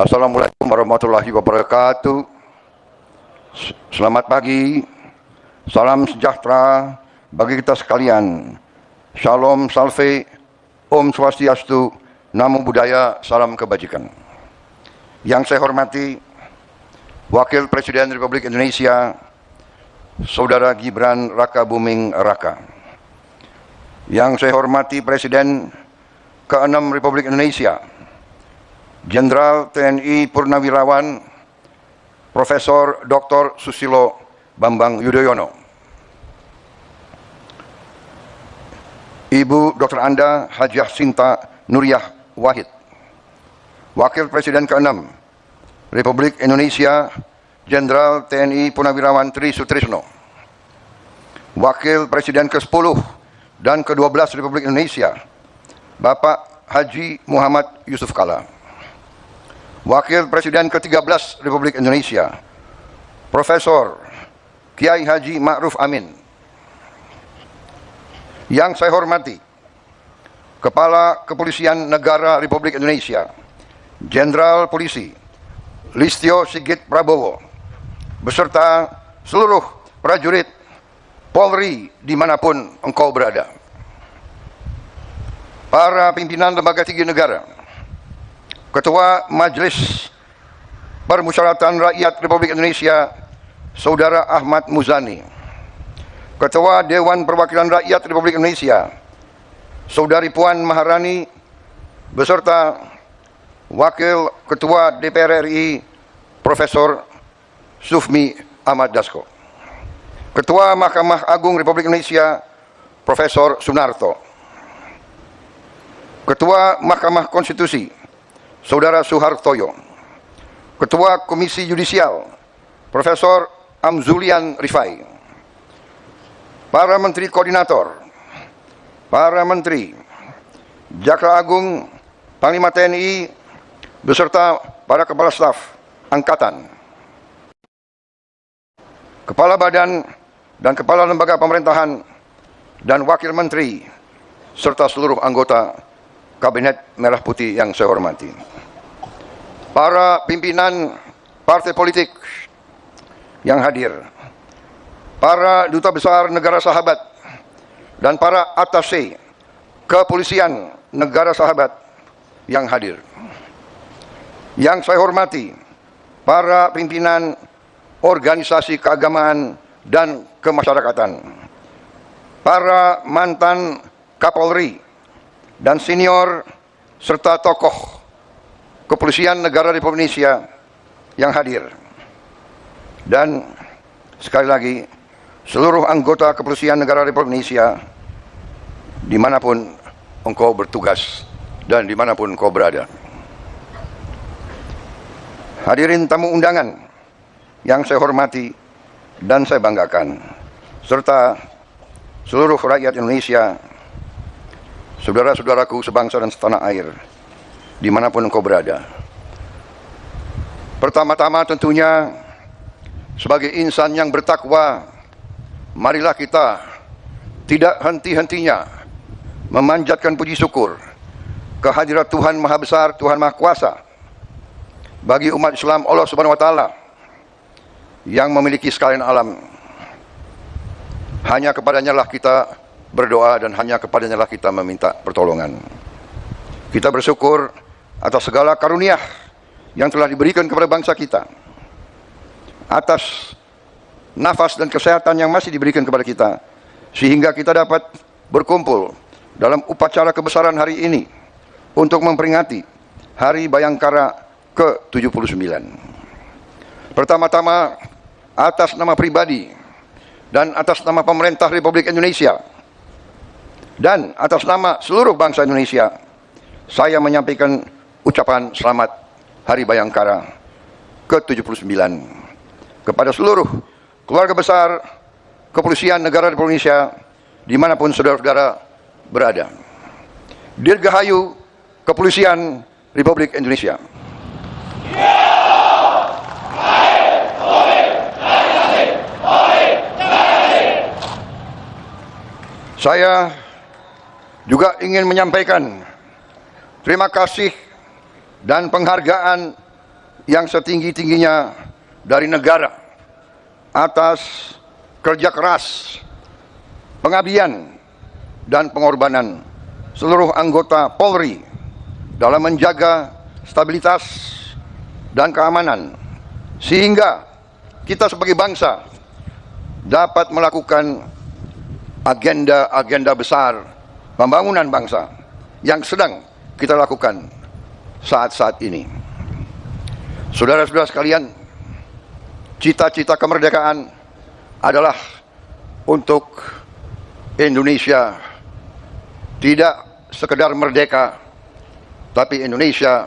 Assalamualaikum warahmatullahi wabarakatuh. Selamat pagi, salam sejahtera bagi kita sekalian. Shalom, salve, Om Swastiastu, Namo Buddhaya, salam kebajikan. Yang saya hormati Wakil Presiden Republik Indonesia, Saudara Gibran Rakabuming Raka. Yang saya hormati Presiden ke-6 Republik Indonesia, Jenderal TNI Purnawirawan Profesor Dr. Susilo Bambang Yudhoyono. Ibu Dr. Anda Hajah Sinta Nuriyah Wahid. Wakil Presiden ke-6 Republik Indonesia, Jenderal TNI Purnawirawan Tri Sutrisno. Wakil Presiden ke-10 dan ke-12 Republik Indonesia, Bapak Haji Muhammad Yusuf Kalla. Wakil Presiden ke-13 Republik Indonesia, Profesor Kiai Haji Ma'ruf Amin. Yang saya hormati Kepala Kepolisian Negara Republik Indonesia, Jenderal Polisi Listio Sigit Prabowo, beserta seluruh prajurit Polri dimanapun engkau berada. Para pimpinan lembaga tinggi negara, Ketua Majelis Permusyawaratan Rakyat Republik Indonesia, Saudara Ahmad Muzani, Ketua Dewan Perwakilan Rakyat Republik Indonesia, Saudari Puan Maharani, beserta Wakil Ketua DPR RI, Profesor Sufmi Ahmad Dasko, Ketua Mahkamah Agung Republik Indonesia, Profesor Sunarto, Ketua Mahkamah Konstitusi, Saudara Suhartoyo, Ketua Komisi Yudisial, Profesor Amzulian Rifai, para Menteri Koordinator, para Menteri, Jaksa Agung, Panglima TNI, beserta para Kepala Staf Angkatan, Kepala Badan dan Kepala Lembaga Pemerintahan, dan Wakil Menteri, serta seluruh anggota Kabinet Merah Putih yang saya hormati. Para pimpinan partai politik yang hadir, para duta besar negara sahabat, dan para atasé kepolisian negara sahabat yang hadir. Yang saya hormati para pimpinan organisasi keagamaan dan kemasyarakatan, para mantan Kapolri dan senior serta tokoh kepolisian negara Republik Indonesia yang hadir, dan sekali lagi seluruh anggota kepolisian negara Republik Indonesia dimanapun engkau bertugas dan dimanapun engkau berada. Hadirin tamu undangan yang saya hormati dan saya banggakan, serta seluruh rakyat Indonesia, saudara-saudaraku sebangsa dan setanah air, dimanapun engkau berada. Pertama-tama tentunya, sebagai insan yang bertakwa, marilah kita tidak henti-hentinya memanjatkan puji syukur kehadirat Tuhan Maha Besar, Tuhan Maha Kuasa, bagi umat Islam Allah Subhanahu wa Ta'ala yang memiliki sekalian alam. Hanya kepadanya lah kita berdoa dan hanya kepadanya lah kita meminta pertolongan. Kita bersyukur atas segala karunia yang telah diberikan kepada bangsa kita, atas nafas dan kesehatan yang masih diberikan kepada kita, sehingga kita dapat berkumpul dalam upacara kebesaran hari ini untuk memperingati Hari Bayangkara ke-79. Pertama-tama, atas nama pribadi dan atas nama pemerintah Republik Indonesia dan atas nama seluruh bangsa Indonesia, saya menyampaikan ucapan selamat Hari Bayangkara ke-79 kepada seluruh keluarga besar Kepolisian Negara Republik Indonesia dimanapun saudara-saudara berada. Dirgahayu Kepolisian Republik Indonesia. Saya juga ingin menyampaikan terima kasih dan penghargaan yang setinggi-tingginya dari negara atas kerja keras, pengabdian, dan pengorbanan seluruh anggota Polri dalam menjaga stabilitas dan keamanan, sehingga kita sebagai bangsa dapat melakukan agenda-agenda besar pembangunan bangsa yang sedang kita lakukan saat-saat ini. Saudara-saudara sekalian, cita-cita kemerdekaan adalah untuk Indonesia tidak sekedar merdeka, tapi Indonesia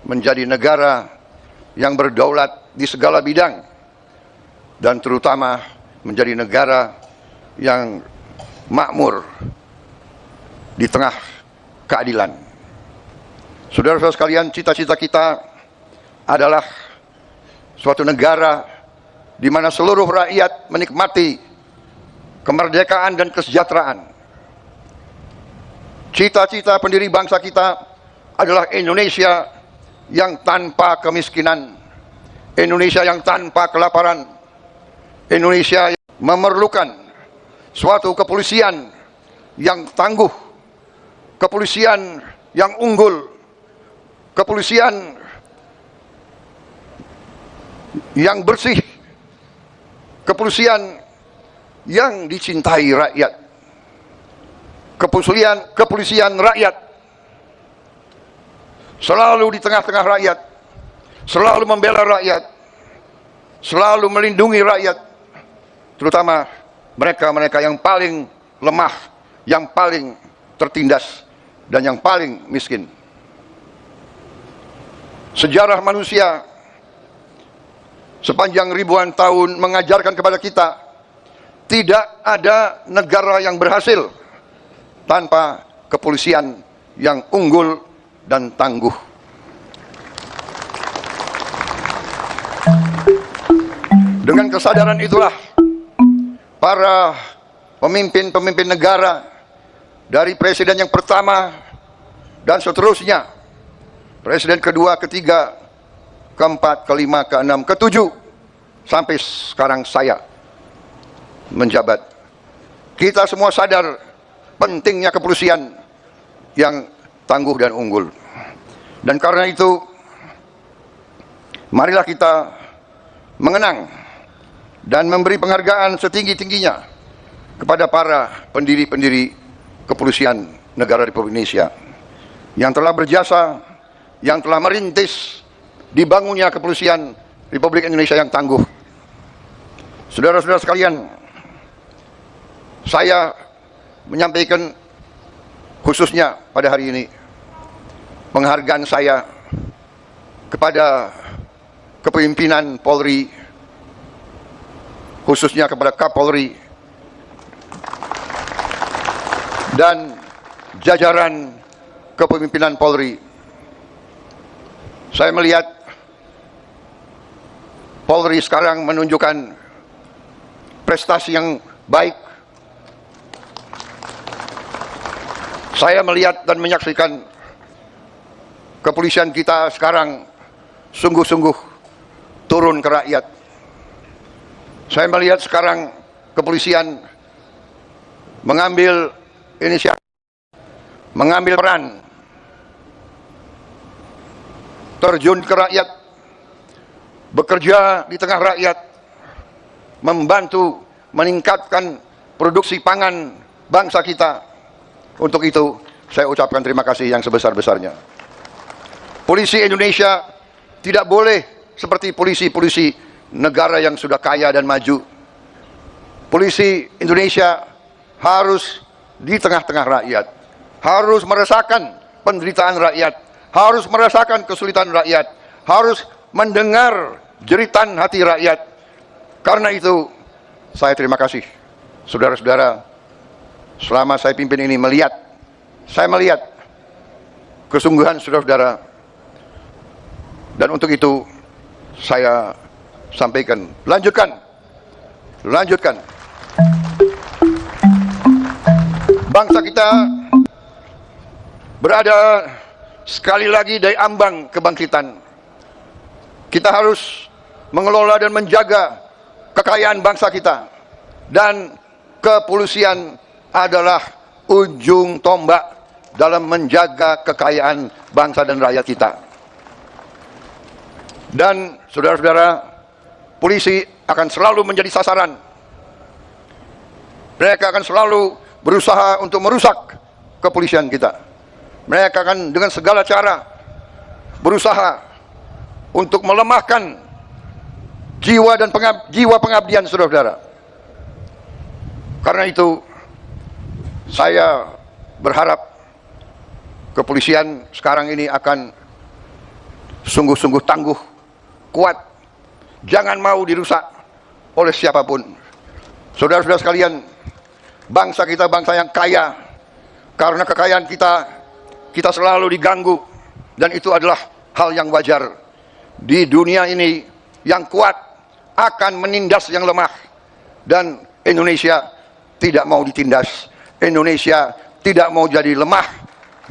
menjadi negara yang berdaulat di segala bidang, dan terutama menjadi negara yang makmur di tengah keadilan. Saudara-saudara sekalian, cita-cita kita adalah suatu negara di mana seluruh rakyat menikmati kemerdekaan dan kesejahteraan. Cita-cita pendiri bangsa kita adalah Indonesia yang tanpa kemiskinan, Indonesia yang tanpa kelaparan, Indonesia yang memerlukan suatu kepolisian yang tangguh, kepolisian yang unggul, kepolisian yang bersih, kepolisian yang dicintai rakyat, kepolisian rakyat, selalu di tengah-tengah rakyat, selalu membela rakyat, selalu melindungi rakyat, terutama mereka-mereka yang paling lemah, yang paling tertindas, dan yang paling miskin. Sejarah manusia sepanjang ribuan tahun mengajarkan kepada kita, tidak ada negara yang berhasil tanpa kepolisian yang unggul dan tangguh. Dengan kesadaran itulah para pemimpin-pemimpin negara, dari presiden yang pertama dan seterusnya, presiden kedua, ketiga, keempat, kelima, keenam, ketujuh, sampai sekarang saya menjabat, kita semua sadar pentingnya kepolisian yang tangguh dan unggul. Dan karena itu, marilah kita mengenang dan memberi penghargaan setinggi-tingginya kepada para pendiri-pendiri kepolisian negara Republik Indonesia yang telah berjasa, yang telah merintis dibangunnya kepolisian Republik Indonesia yang tangguh. Saudara-saudara sekalian, saya menyampaikan khususnya pada hari ini penghargaan saya kepada kepemimpinan Polri, khususnya kepada Kapolri dan jajaran kepemimpinan Polri. Saya melihat Polri sekarang menunjukkan prestasi yang baik. Saya melihat dan menyaksikan kepolisian kita sekarang sungguh-sungguh turun ke rakyat. Saya melihat sekarang kepolisian mengambil inisiatif, mengambil peran, terjun ke rakyat, bekerja di tengah rakyat, membantu meningkatkan produksi pangan bangsa kita. Untuk itu, saya ucapkan terima kasih yang sebesar-besarnya. Polisi Indonesia tidak boleh seperti polisi-polisi negara yang sudah kaya dan maju. Polisi Indonesia harus di tengah-tengah rakyat, harus merasakan penderitaan rakyat, harus merasakan kesulitan rakyat, harus mendengar jeritan hati rakyat. Karena itu, saya terima kasih, saudara-saudara, selama saya pimpin ini saya melihat kesungguhan saudara-saudara, dan untuk itu saya sampaikan, lanjutkan. Bangsa kita berada sekali lagi dari ambang kebangkitan. Kita harus mengelola dan menjaga kekayaan bangsa kita. Dan kepolisian adalah ujung tombak dalam menjaga kekayaan bangsa dan rakyat kita. Dan saudara-saudara, polisi akan selalu menjadi sasaran. Mereka akan selalu berusaha untuk merusak kepolisian kita. Mereka akan dengan segala cara berusaha untuk melemahkan jiwa dan jiwa pengabdian saudara-saudara. Karena itu, saya berharap kepolisian sekarang ini akan sungguh-sungguh tangguh, kuat, jangan mau dirusak oleh siapapun. Saudara-saudara sekalian, bangsa kita bangsa yang kaya. Karena kekayaan kita selalu diganggu, dan itu adalah hal yang wajar. Di dunia ini, yang kuat akan menindas yang lemah, dan Indonesia tidak mau ditindas. Indonesia tidak mau jadi lemah,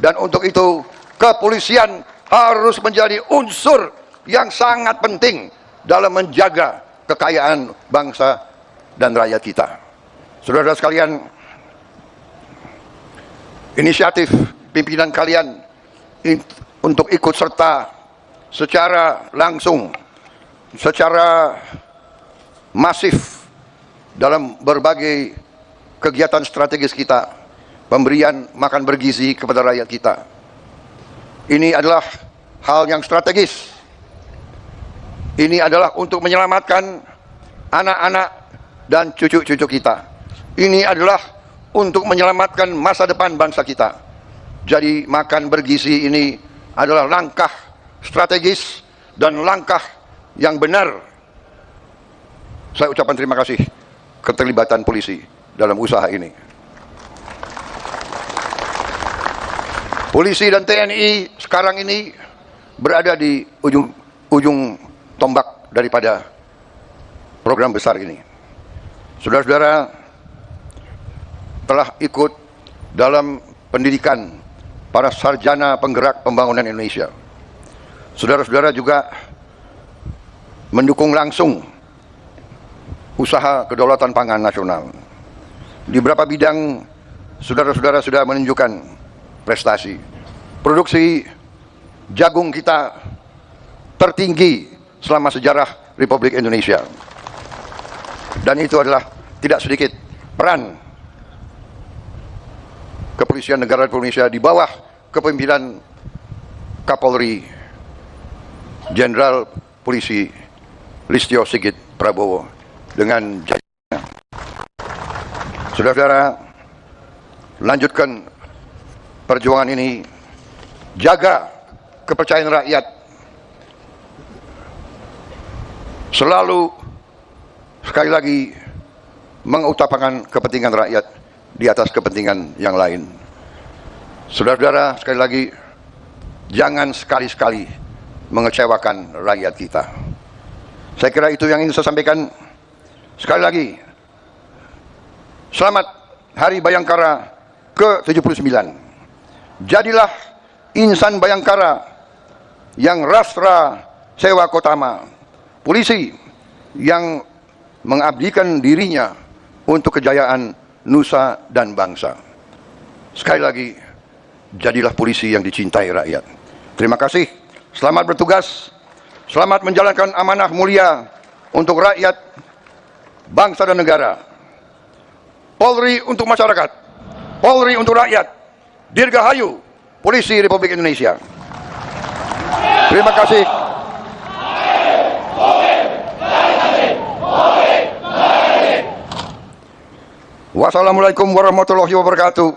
dan untuk itu kepolisian harus menjadi unsur yang sangat penting dalam menjaga kekayaan bangsa dan rakyat kita. Saudara-saudara sekalian, inisiatif pimpinan kalian untuk ikut serta secara langsung, secara masif dalam berbagai kegiatan strategis kita, pemberian makan bergizi kepada rakyat kita. Ini adalah hal yang strategis. Ini adalah untuk menyelamatkan anak-anak dan cucu-cucu kita. Ini adalah untuk menyelamatkan masa depan bangsa kita. Jadi makan bergizi ini adalah langkah strategis dan langkah yang benar. Saya ucapkan terima kasih keterlibatan polisi dalam usaha ini. Polisi dan TNI sekarang ini berada di ujung tombak daripada program besar ini. Saudara-saudara telah ikut dalam pendidikan para sarjana penggerak pembangunan Indonesia. Saudara-saudara juga mendukung langsung usaha kedaulatan pangan nasional. Di beberapa bidang saudara-saudara sudah menunjukkan prestasi. Produksi jagung kita tertinggi selama sejarah Republik Indonesia. Dan itu adalah tidak sedikit peran Kepolisian Negara Republik Indonesia di bawah kepemimpinan Kapolri Jenderal Polisi Listio Sigit Prabowo dengan jajarannya. Saudara-saudara, lanjutkan perjuangan ini, jaga kepercayaan rakyat, selalu sekali lagi mengutamakan kepentingan rakyat di atas kepentingan yang lain. Saudara-saudara, sekali lagi, jangan sekali-sekali mengecewakan rakyat kita. Saya kira itu yang ingin saya sampaikan. Sekali lagi, selamat Hari Bayangkara ke-79. Jadilah insan Bayangkara yang rastra sewa kotama, polisi yang mengabdikan dirinya untuk kejayaan nusa dan bangsa. Sekali lagi, jadilah polisi yang dicintai rakyat. Terima kasih, selamat bertugas, selamat menjalankan amanah mulia untuk rakyat, bangsa dan negara. Polri untuk masyarakat, Polri untuk rakyat. Dirgahayu Polisi Republik Indonesia. Terima kasih. Wassalamualaikum warahmatullahi wabarakatuh.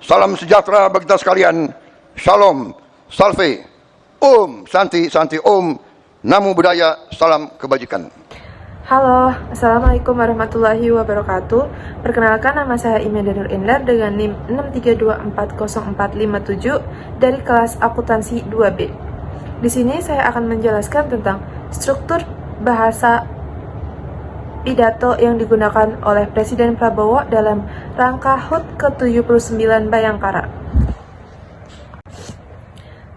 Salam sejahtera bagi kita sekalian. Shalom, salve, Om, Santi, Santi, Om, Namo Buddhaya, salam kebajikan. Halo, Assalamualaikum warahmatullahi wabarakatuh. Perkenalkan, nama saya Imelda Nur Indar dengan NIM 6324047 dari kelas akuntansi 2B. Di sini saya akan menjelaskan tentang struktur bahasa pidato yang digunakan oleh Presiden Prabowo dalam rangka HUT ke-79 Bayangkara.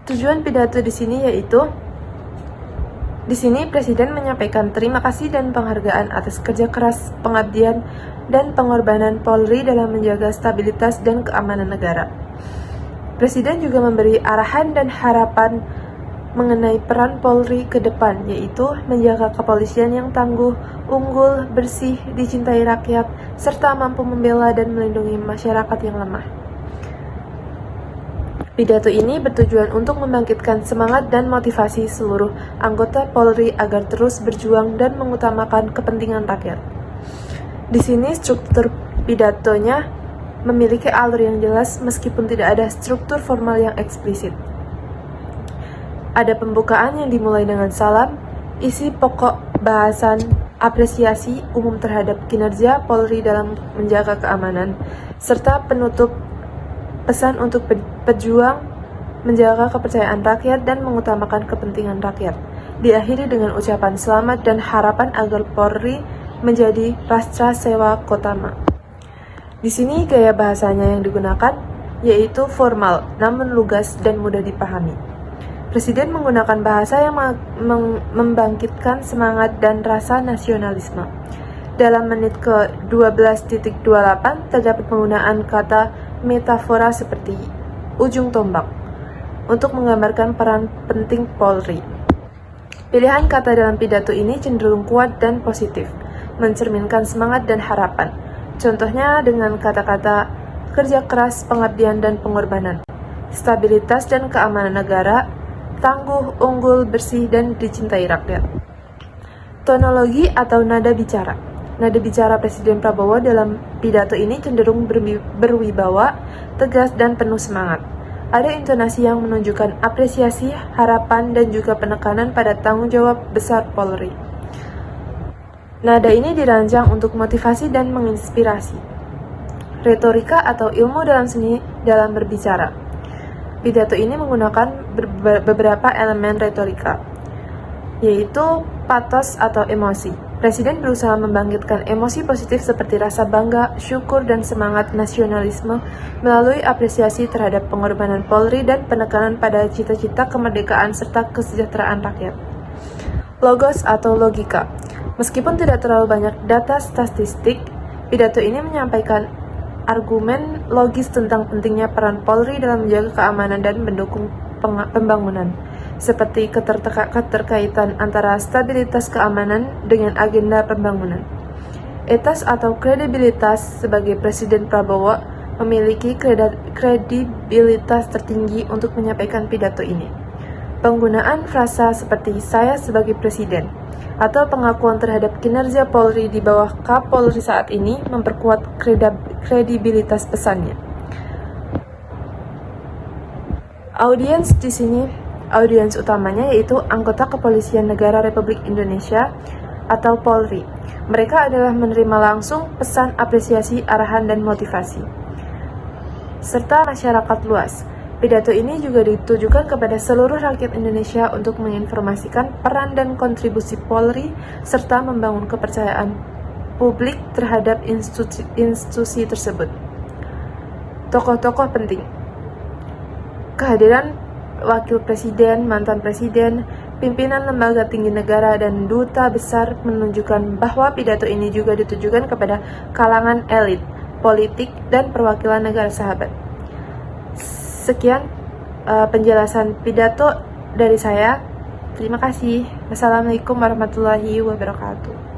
Tujuan pidato di sini yaitu Di sini Presiden menyampaikan terima kasih dan penghargaan atas kerja keras, pengabdian, dan pengorbanan Polri dalam menjaga stabilitas dan keamanan negara. Presiden juga memberi arahan dan harapan mengenai peran Polri ke depan, yaitu menjaga kepolisian yang tangguh, unggul, bersih, dicintai rakyat, serta mampu membela dan melindungi masyarakat yang lemah. Pidato ini bertujuan untuk membangkitkan semangat dan motivasi seluruh anggota Polri agar terus berjuang dan mengutamakan kepentingan rakyat. Di sini struktur pidatonya memiliki alur yang jelas meskipun tidak ada struktur formal yang eksplisit. Ada pembukaan yang dimulai dengan salam, isi pokok bahasan apresiasi umum terhadap kinerja Polri dalam menjaga keamanan, serta penutup pesan untuk pejuang menjaga kepercayaan rakyat dan mengutamakan kepentingan rakyat. Diakhiri dengan ucapan selamat dan harapan agar Polri menjadi Rastra Sewa Kotama. Di sini gaya bahasanya yang digunakan yaitu formal, namun lugas dan mudah dipahami. Presiden menggunakan bahasa yang membangkitkan semangat dan rasa nasionalisme. Dalam menit ke-12.28 terdapat penggunaan kata metafora seperti ujung tombak untuk menggambarkan peran penting Polri. Pilihan kata dalam pidato ini cenderung kuat dan positif, mencerminkan semangat dan harapan. Contohnya dengan kata-kata kerja keras, pengabdian, dan pengorbanan, stabilitas dan keamanan negara, tangguh, unggul, bersih, dan dicintai rakyat. Tonologi atau nada bicara. Nada bicara Presiden Prabowo dalam pidato ini cenderung berwibawa, tegas, dan penuh semangat. Ada intonasi yang menunjukkan apresiasi, harapan, dan juga penekanan pada tanggung jawab besar Polri. Nada ini dirancang untuk motivasi dan menginspirasi. Retorika atau ilmu dalam seni dalam berbicara. Pidato ini menggunakan beberapa elemen retorika, yaitu patos atau emosi. Presiden berusaha membangkitkan emosi positif seperti rasa bangga, syukur, dan semangat nasionalisme melalui apresiasi terhadap pengorbanan Polri dan penekanan pada cita-cita kemerdekaan serta kesejahteraan rakyat. Logos atau logika. Meskipun tidak terlalu banyak data statistik, pidato ini menyampaikan argumen logis tentang pentingnya peran Polri dalam menjaga keamanan dan mendukung pembangunan, seperti keterkaitan antara stabilitas keamanan dengan agenda pembangunan. Etos atau kredibilitas sebagai Presiden Prabowo memiliki kredibilitas tertinggi untuk menyampaikan pidato ini. Penggunaan frasa seperti saya sebagai Presiden atau pengakuan terhadap kinerja Polri di bawah Kapolri saat ini memperkuat kredibilitas pesannya. Audiens di sini, audiens utamanya yaitu anggota Kepolisian Negara Republik Indonesia atau Polri. Mereka adalah menerima langsung pesan apresiasi, arahan, dan motivasi, serta masyarakat luas. Pidato ini juga ditujukan kepada seluruh rakyat Indonesia untuk menginformasikan peran dan kontribusi Polri serta membangun kepercayaan publik terhadap institusi tersebut. Tokoh-tokoh penting. Kehadiran Wakil Presiden, mantan Presiden, pimpinan lembaga tinggi negara, dan duta besar menunjukkan bahwa pidato ini juga ditujukan kepada kalangan elit, politik, dan perwakilan negara sahabat. Sekian penjelasan pidato dari saya. Terima kasih. Wassalamualaikum warahmatullahi wabarakatuh.